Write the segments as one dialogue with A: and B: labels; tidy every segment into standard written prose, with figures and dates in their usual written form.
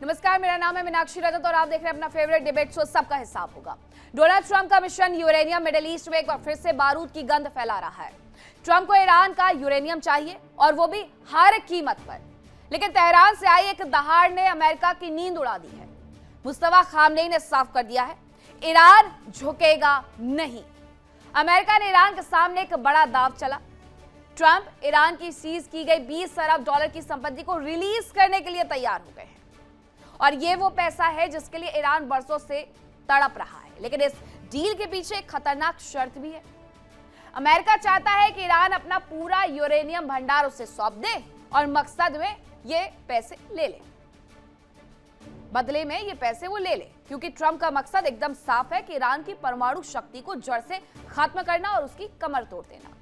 A: नमस्कार, मेरा नाम है मीनाक्षी रजत और आप देख रहे हैं अपना फेवरेट डिबेट शो सबका हिसाब होगा। डोनाल्ड ट्रंप का मिशन यूरेनियम मिडिल ईस्ट में एक बार फिर से बारूद की गंध फैला रहा है। ट्रंप को ईरान का यूरेनियम चाहिए और वो भी हर कीमत पर। लेकिन तेहरान से आई एक दहाड़ ने अमेरिका की नींद उड़ा दी है। मुस्तफा खामनेई ने साफ कर दिया है, ईरान झुकेगा नहीं। अमेरिका ने ईरान के सामने एक बड़ा दांव चला। ट्रंप ईरान की सीज की गई 20 अरब डॉलर की संपत्ति को रिलीज करने के लिए तैयार हो गए हैं और ये वो पैसा है जिसके लिए ईरान बरसों से तड़प रहा है। लेकिन इस डील के पीछे एक खतरनाक शर्त भी है। अमेरिका चाहता है कि ईरान अपना पूरा यूरेनियम भंडार उसे सौंप दे और मकसद में ये पैसे ले ले, बदले में ये पैसे वो ले ले, क्योंकि ट्रंप का मकसद एकदम साफ है कि ईरान की परमाणु शक्ति को जड़ से खत्म करना और उसकी कमर तोड़ देना।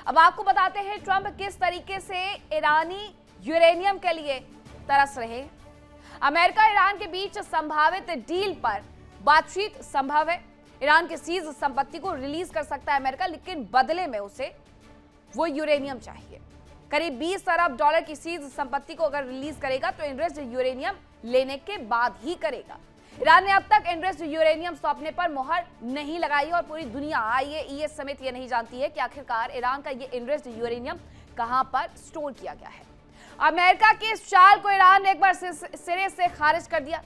A: अब आपको बताते हैं ट्रंप किस तरीके से ईरानी यूरेनियम के लिए तरस रहे हैं। अमेरिका ईरान के बीच संभावित डील पर बातचीत संभव है। ईरान की सीज संपत्ति को रिलीज कर सकता है अमेरिका, लेकिन बदले में उसे वो यूरेनियम चाहिए। करीब 20 अरब डॉलर की सीज संपत्ति को अगर रिलीज करेगा तो एनरिच्ड यूरेनियम लेने के बाद ही करेगा। ईरान ने अब तक एनरिच्ड यूरेनियम सौंपने पर मुहर नहीं लगाई और पूरी दुनिया IAEA समेत ये नहीं जानती है कि आखिरकार ईरान का ये एनरिच्ड यूरेनियम कहां पर स्टोर किया गया है। अमेरिका की इस चाल को ईरान ने एक बार सिरे से खारिज कर दिया।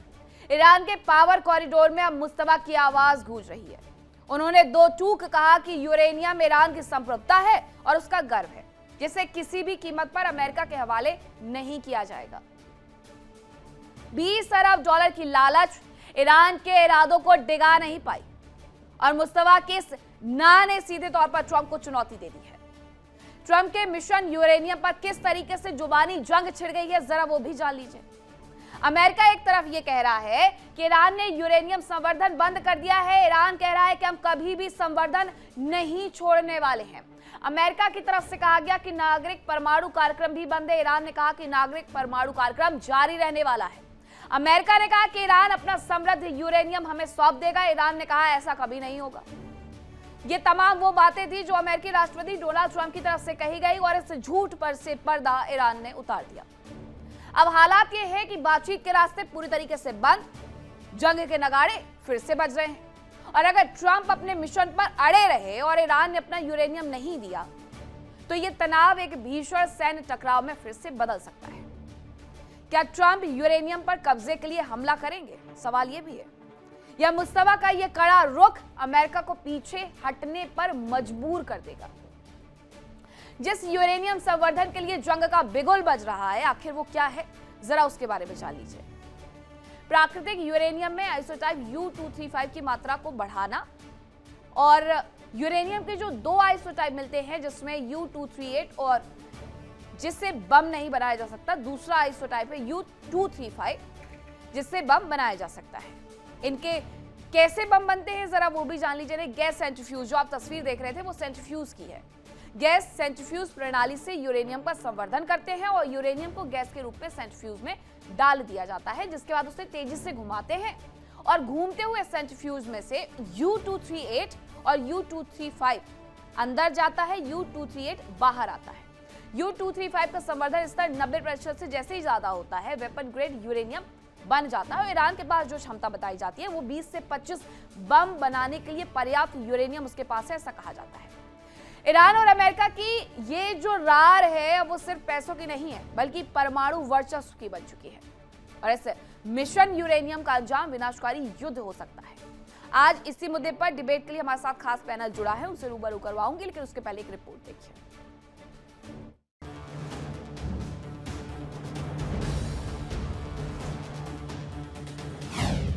A: ईरान के पावर कॉरिडोर में अब मुस्तफा की आवाज गूंज रही है। उन्होंने दो टूक कहा कि यूरेनियम ईरान की संप्रभुता है और उसका गर्व है, जिसे किसी भी कीमत पर अमेरिका के हवाले नहीं किया जाएगा। 20 अरब डॉलर की लालच ईरान के इरादों को डिगा नहीं पाई और मुस्तफा के इस ना ने सीधे तौर पर ट्रंप को चुनौती दे दी है। ट्रंप के मिशन यूरेनियम पर किस तरीके से जुबानी जंग छिड़ गई है, जरा वो भी जान लीजिए। अमेरिका एक तरफ ये कह रहा है कि ईरान ने यूरेनियम संवर्धन बंद कर दिया है। ईरान कह रहा है कि हम कभी भी संवर्धन नहीं छोड़ने वाले हैं। अमेरिका की तरफ से कहा गया कि नागरिक परमाणु कार्यक्रम भी बंद है। ईरान ने कहा कि नागरिक परमाणु कार्यक्रम जारी रहने वाला है। अमेरिका ने कहा कि ईरान अपना समृद्ध यूरेनियम हमें सौंप देगा। ईरान ने कहा ऐसा कभी नहीं होगा। ये तमाम वो बातें थी जो अमेरिकी राष्ट्रपति डोनाल्ड ट्रंप की तरफ से कही गई और इस झूठ पर से पर्दा ईरान ने उतार दिया। अब हालात ये है कि बातचीत के रास्ते पूरी तरीके से बंद, जंग के नगाड़े फिर से बज रहे हैं और अगर ट्रंप अपने मिशन पर अड़े रहे और ईरान ने अपना यूरेनियम नहीं दिया तो ये तनाव एक भीषण सैन्य टकराव में फिर से बदल सकता है। क्या ट्रंप यूरेनियम पर कब्जे के लिए हमला करेंगे? सवाल ये भी है। या मुस्तफा का ये कड़ा रुख अमेरिका को पीछे हटने पर मजबूर कर देगा? जिस यूरेनियम संवर्धन के लिए जंग का बिगुल बज रहा है, आखिर वो क्या है, जरा उसके बारे में जान लीजिए। प्राकृतिक यूरेनियम में आइसोटाइप U-235 की मात्रा को बढ़ाना और यूरेनियम के जो दो आइसोटाइप मिलते हैं जिसमें U-238 और जिससे बम नहीं बनाया जा सकता, दूसरा आइसोटाइप है U-235 जिससे बम बनाया जा सकता है। इनके कैसे बम बनते हैं जरा वो भी जान लीजिए। गैस सेंट्रीफ्यूज, जो आप तस्वीर देख रहे थे वो सेंट्रीफ्यूज की है। गैस सेंट्रीफ्यूज प्रणाली से यूरेनियम का संवर्धन करते हैं और यूरेनियम को गैस के रूप में सेंट्रीफ्यूज में डाल दिया जाता है, जिसके बाद उसे तेजी से घुमाते हैं और घूमते हुए सेंट्रीफ्यूज में से U-238 और U-235 अंदर जाता है, U-238 बाहर आता है। U-235 का संवर्धन स्तर 90% से जैसे ही ज्यादा होता है वेपन ग्रेड यूरेनियम बन जाता है और ईरान के पास जो क्षमता बताई जाती है वो 20 से 25 बम बनाने के लिए पर्याप्त यूरेनियम उसके पास है, ऐसा कहा जाता है। ईरान और अमेरिका की ये जो रार है वो सिर्फ पैसों की नहीं है बल्कि परमाणु वर्चस्व की बन चुकी है और इस मिशन यूरेनियम का अंजाम विनाशकारी युद्ध हो सकता है। आज इसी मुद्दे पर डिबेट के लिए हमारे साथ खास पैनल जुड़ा है, उनसे रूबरू करवाऊंगी, लेकिन उसके पहले एक रिपोर्ट देखिए।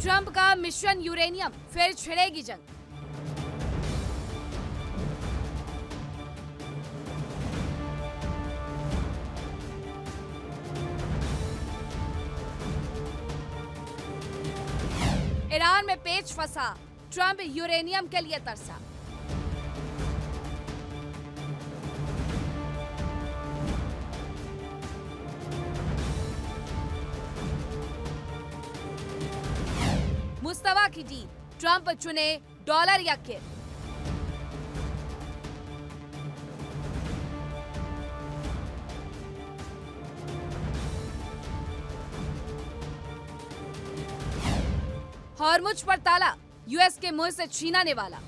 A: ट्रंप का मिशन यूरेनियम, फिर छिड़ेगी जंग। ईरान में पेच फंसा, ट्रंप यूरेनियम के लिए तरसा। मुस्तफा की डील, ट्रंप चुने डॉलर या किर। हॉर्मुज पर ताला, यूएस के मुंह से छीना ने वाला।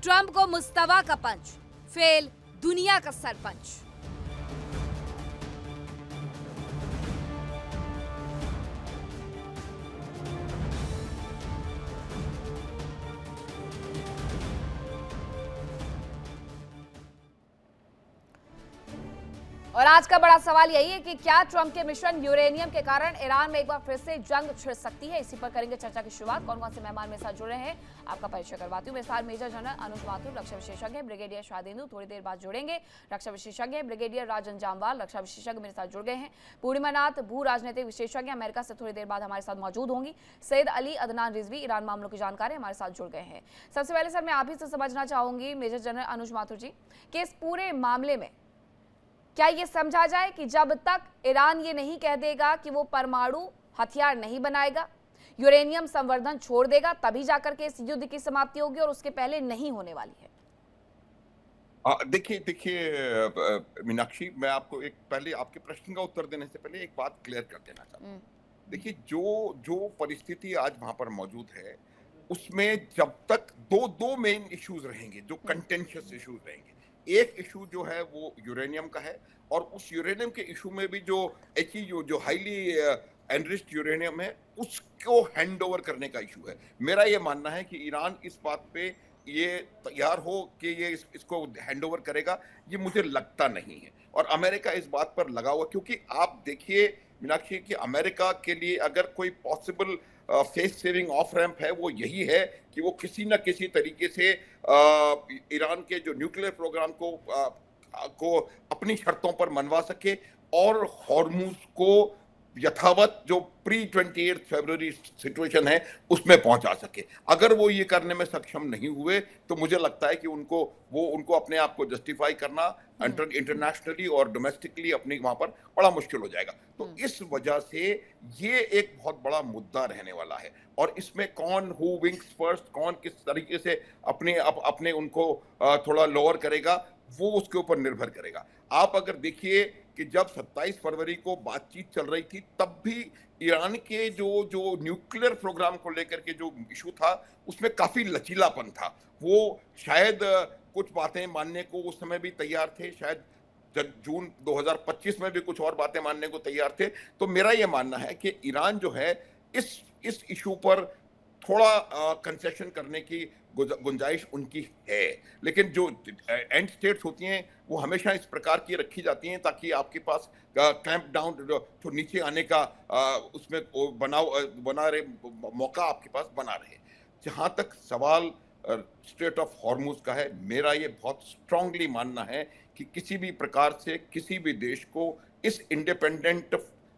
A: ट्रंप को मुस्तफा का पंच, फेल दुनिया का सरपंच। और आज का बड़ा सवाल यही है कि क्या ट्रंप के मिशन यूरेनियम के कारण ईरान में एक बार फिर से जंग छिड़ सकती है। इसी पर करेंगे चर्चा की शुरुआत। कौन कौन से मेहमान मेरे साथ जुड़ रहे हैं आपका परिचय करवाती हूँ। मेरे साथ मेजर जनरल अनुज माथुर, रक्षा विशेषज्ञ, ब्रिगेडियर शादेंदु थोड़ी देर बाद जुड़ेंगे, रक्षा विशेषज्ञ, ब्रिगेडियर राजन जामवाल, रक्षा विशेषज्ञ मेरे साथ जुड़ गए हैं। पूर्णिमा नाथ, भू राजनीतिक विशेषज्ञ, अमेरिका से थोड़ी देर बाद हमारे साथ मौजूद होंगी। सैयद अली अदनान रिजवी, ईरान मामलों की जानकारी, हमारे साथ जुड़ गए हैं। सबसे पहले सर मैं आप ही से समझना चाहूंगी मेजर जनरल अनुज माथुर जी कि इस पूरे मामले में क्या ये समझा जाए कि जब तक ईरान ये नहीं कह देगा कि वो परमाणु हथियार नहीं बनाएगा, यूरेनियम संवर्धन छोड़ देगा, तभी जाकर के इस युद्ध की समाप्ति होगी और उसके पहले नहीं होने वाली है?
B: देखिए मीनाक्षी, मैं आपको एक पहले आपके प्रश्न का उत्तर देने से पहले एक बात क्लियर कर देना चाहता हूँ। देखिए, जो जो परिस्थिति आज वहां पर मौजूद है, उसमें जब तक दो मेन इश्यूज रहेंगे, जो कंटेंशियस इश्यूज रहेंगे। एक इशू जो है वो यूरेनियम का है, और उस यूरेनियम के इशू में भी जो जो हाईली एनरिच्ड यूरेनियम है, उसको हैंड ओवर करने का इशू है। मेरा ये मानना है कि ईरान इस बात पे ये तैयार हो कि ये इसको हैंड ओवर करेगा, ये मुझे लगता नहीं है। और अमेरिका इस बात पर लगा हुआ, क्योंकि आप देखिए मीनाक्षी कि अमेरिका के लिए अगर कोई possible face saving off ramp है, वो यही है कि वो किसी न किसी तरीके से ईरान के जो न्यूक्लियर प्रोग्राम को अपनी शर्तों पर मनवा सके, और हॉर्मुज को यथावत जो प्री 28 फरवरी सिचुएशन है उसमें पहुंचा सके। अगर वो ये करने में सक्षम नहीं हुए तो मुझे लगता है कि उनको अपने आप को जस्टिफाई करना इंटरनेशनली और डोमेस्टिकली अपने वहां पर बड़ा मुश्किल हो जाएगा। तो इस वजह से ये एक बहुत बड़ा मुद्दा रहने वाला है, और इसमें कौन हु विंग्स फर्स्ट, कौन किस तरीके से अपने उनको थोड़ा लोअर करेगा, वो उसके ऊपर निर्भर करेगा। आप अगर देखिए कि जब 27 फरवरी को बातचीत चल रही थी, तब भी ईरान के जो न्यूक्लियर प्रोग्राम को लेकर के जो इशू था, उसमें काफी लचीलापन था। वो शायद कुछ बातें मानने को उस समय भी तैयार थे, शायद जून 2025 में भी कुछ और बातें मानने को तैयार थे। तो मेरा ये मानना है कि ईरान जो है इस इशू पर थोड़ा कंसेशन करने की गुंजाइश उनकी है। लेकिन जो एंड स्टेट्स होती हैं वो हमेशा इस प्रकार की रखी जाती हैं ताकि आपके पास क्लैंप डाउन जो नीचे आने का उसमें बना रहे मौका आपके पास बना रहे। जहां तक सवाल स्ट्रेट ऑफ हॉर्मुज का है, मेरा ये बहुत स्ट्रांगली मानना है कि किसी भी प्रकार से किसी भी देश को इस इंडिपेंडेंट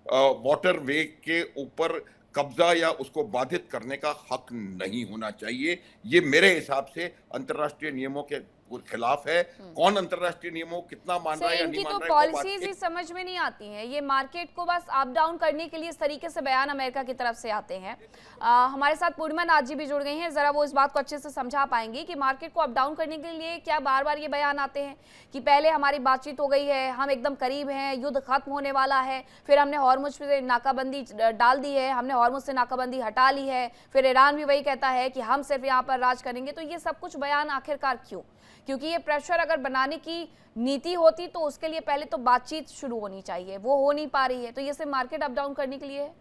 B: वाटर वे के ऊपर कब्जा या उसको बाधित करने का हक नहीं होना चाहिए। ये मेरे हिसाब से अंतर्राष्ट्रीय नियमों के खिलाफ है। कौन अंतर्राष्ट्रीय नियमों कितना मान रहा है या नहीं मान रहा है,
A: इनकी तो पॉलिसीज ही समझ में नहीं आती हैं। ये मार्केट को बस अप डाउन करने के लिए इस तरीके से बयान अमेरिका की तरफ से आते हैं। हमारे साथ पूर्णिमा नाथ जी भी जुड़ गई हैं, जरा वो इस बात को अच्छे से समझा पाएंगी कि मार्केट को अप डाउन करने के लिए क्या बार बार ये बयान आते हैं कि पहले हमारी बातचीत हो गई है, हम एकदम करीब हैं, युद्ध खत्म होने वाला है, फिर हमने हॉर्मुज से नाकाबंदी डाल दी है, हमने हॉर्मुज से नाकाबंदी हटा ली है, फिर ईरान भी वही कहता है कि हम सिर्फ यहाँ पर राज करेंगे। तो ये सब कुछ बयान आखिरकार क्यों? क्योंकि ये प्रेशर अगर बनाने की नीति होती तो उसके लिए पहले तो बातचीत शुरू होनी चाहिए, वो हो नहीं पा रही है। तो ये सिर्फ मार्केट अप डाउन करने के लिए है।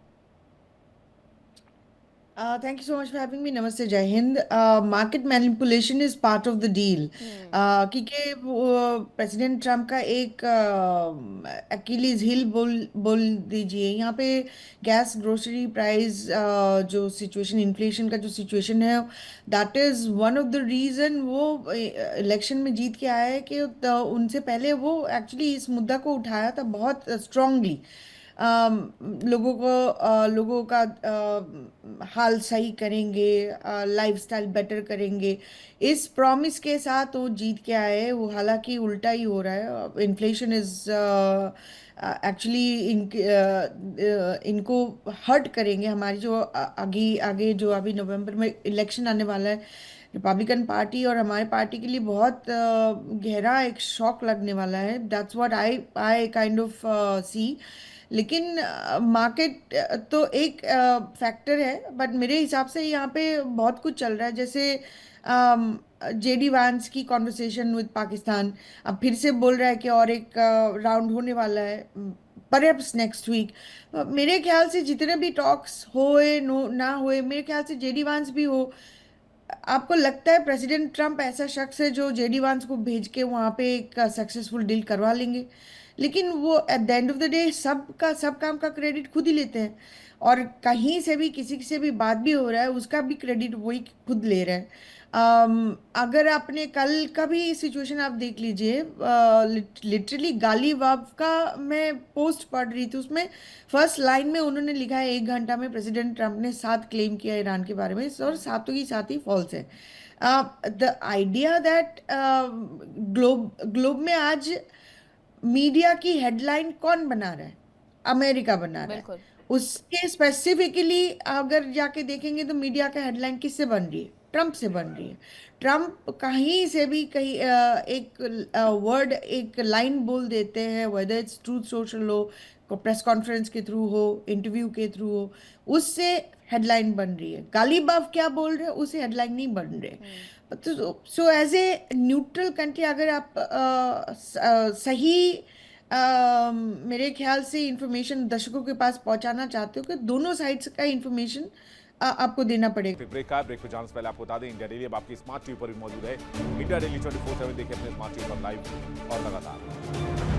C: Thank you so much for having me. Namaste, Jai Hind. Market manipulation is part of the deal. क्योंकि प्रेसिडेंट ट्रम्प का एक अकीलीज हिल बोल दीजिए यहाँ पे, गैस ग्रोसरी प्राइस जो सिचुएशन, इन्फ्लेशन का जो सिचुएशन है, that is one of the reason वो इलेक्शन में जीत के आया है कि उनसे पहले वो एक्चुअली इस मुद्दा को उठाया था बहुत स्ट्रांगली। लोगों का हाल सही करेंगे, लाइफस्टाइल बेटर करेंगे, इस प्रॉमिस के साथ वो जीत के आए हैं। वो हालांकि उल्टा ही हो रहा है। इन्फ्लेशन इज एक्चुअली इनको हर्ट करेंगे। हमारी जो आगे आगे जो अभी नवंबर में इलेक्शन आने वाला है, रिपब्लिकन पार्टी और हमारे पार्टी के लिए बहुत गहरा एक शॉक लगने वाला है। That's what I I kind of see. लेकिन मार्केट तो एक फैक्टर है, बट मेरे हिसाब से यहाँ पे बहुत कुछ चल रहा है। जैसे जेडी वांस की कॉन्वर्सेशन विद पाकिस्तान अब फिर से बोल रहा है कि और एक राउंड होने वाला है, परहैप्स नेक्स्ट वीक। मेरे ख्याल से जितने भी टॉक्स होए नो ना होए, मेरे ख्याल से जेडी वांस भी हो। आपको लगता है प्रेसिडेंट ट्रम्प ऐसा शख्स है जो जेडी वांस को भेज के वहां पे एक सक्सेसफुल डील करवा लेंगे? लेकिन वो at the end of the day सब काम का क्रेडिट खुद ही लेते हैं, और कहीं से भी किसी से भी बात भी हो रहा है उसका भी क्रेडिट वही खुद ले रहा है। अगर आपने कल का भी सिचुएशन आप देख लीजिए, लिटरली गालीवाब का मैं पोस्ट पढ़ रही थी, उसमें फर्स्ट लाइन में उन्होंने लिखा है 1 घंटा में प्रेसिडेंट ट्रम्प ने 7 क्लेम किया ईरान के बारे में, और सातों की साथ ही फॉल्स है। The idea that globe globe में आज मीडिया की हेडलाइन कौन बना रहा है? अमेरिका बना रहा है।
A: बिल्कुल।
C: उसके स्पेसिफिकली अगर जाके देखेंगे तो मीडिया का हेडलाइन किससे बन रही है? ट्रम्प से बन रही है। ट्रम्प कहीं से भी कहीं एक वर्ड, एक लाइन बोल देते हैं, वेदर इट्स ट्रूथ सोशल हो, प्रेस कॉन्फ्रेंस के थ्रू हो, इंटरव्यू के थ्रू हो, उससे हेडलाइन बन रही है। गालिबाफ क्या बोल रहे हैं उससे हेडलाइन नहीं बन रहे। तो so as a neutral country अगर आप सही मेरे ख्याल से इंफॉर्मेशन दर्शकों के पास पहुंचाना चाहते हो कि दोनों साइड्स का इंफॉर्मेशन आपको देना पड़ेगा।
D: ब्रेक का ब्रेक पे जाने से पहले आपको बता दें, इंडिया डेली अब आपकी स्मार्ट टीवी पर भी मौजूद है। इंडिया डेली 24/7 देखिए अपने स्मार्ट टीवी पर लाइव और लगातार।